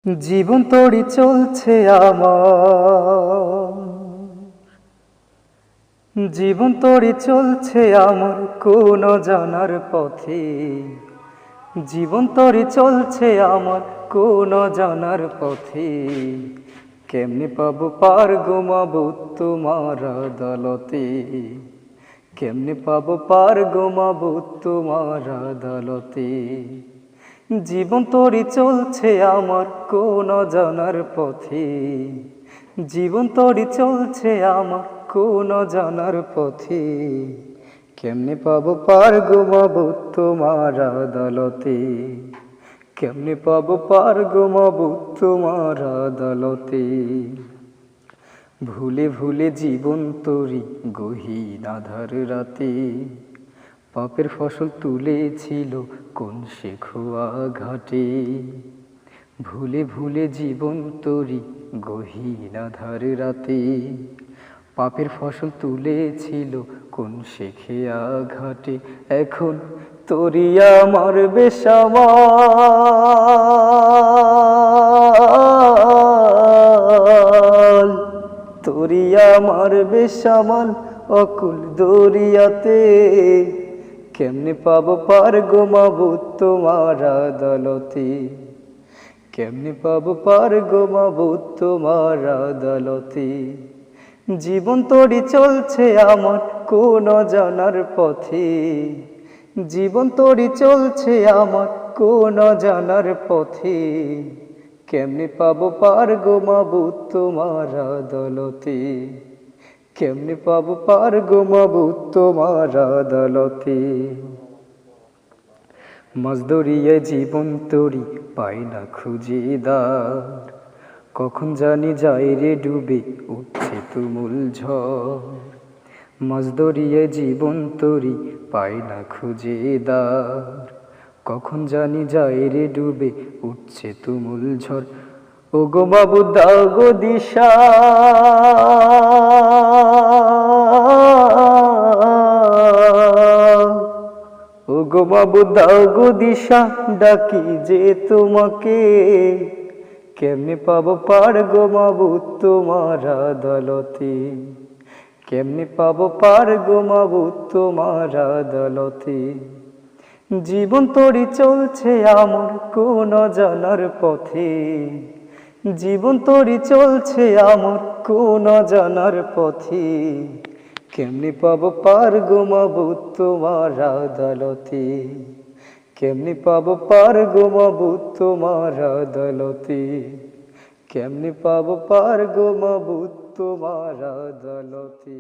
জীবন তড়ি চলছে আমার, জীবন তড়ি চলছে আমার কোন জানার পথে। জীবন তড়ি চলছে আমার কোন জানার পথে। কেমনে পাবো পার ঘুমাবো তোমার আদালতে। কেমনে পাবো পার ঘুমাবো তোমার আদালতে। জীবন তড়ি চলছে আমার কোন জানার পথে। জীবন তড়ি চলছে আমার কোন জানার পথে। কেমনে পাবো পার ঘুমাবো তোমার আদালতে। কেমনে পাবো পার ঘুমাবো তোমার আদালতে। ভুলে ভুলে জীবন তরি গহীন আধার রাতে। পাপের ফসল তুলেছিল কোন সে খোয়া ঘাটে। ভুলে ভুলে জীবন তরি গহীন আধার রাতে। পাপের ফসল তুলেছিল কোন সে খেয়া ঘাটে। এখন তরি আমার বেসামাল, তরি আমার বেসামাল অকুল দরিয়াতে। কেমনে পাবো পার ঘুমাবো তোমার আদালতে। কেমনে পাবো পার ঘুমাবো তোমার আদালতে। জীবন তড়ি চলছে আমার কোন জানার পথে। জীবন তড়ি চলছে আমার কোন জানার পথে। কেমনে পাবো পার ঘুমাবো তোমার আদালতে। কেমনে পাবো পার ঘুমাবো তোমার আদালতে। মাছ ধরিয়ে জীবন তরি পাই না খুঁজে দার। কখন জানি যাই রে ডুবে উঠছে তুমুল ঝড়। মাছ ধরিয়ে জীবন তরি পাই না খুঁজে দার। কখন জানি যাই রে ডুবে উঠছে তুমুল ঝড়। ও গো বাবু দাও গো দিশা, ও গো বাবু দাও গো দিশা, ডাকি যে তোমাকে। কেমনে পাবো পার ঘুমাবো তোমার আদালতে। কেমনে পাবো পার ঘুমাবো তোমার আদালতে। জীবন তড়ি চলছে আমার কোন জানার পথে। জীবন তড়ি চলছে আমার কোন জানার পথে। কেমনে পাবো পার ঘুমাবো তোমার আদালতে। কেমনে পাবো পার ঘুমাবো তোমার আদালতে। কেমনে পাবো পার ঘুমাবো তোমার আদালতে।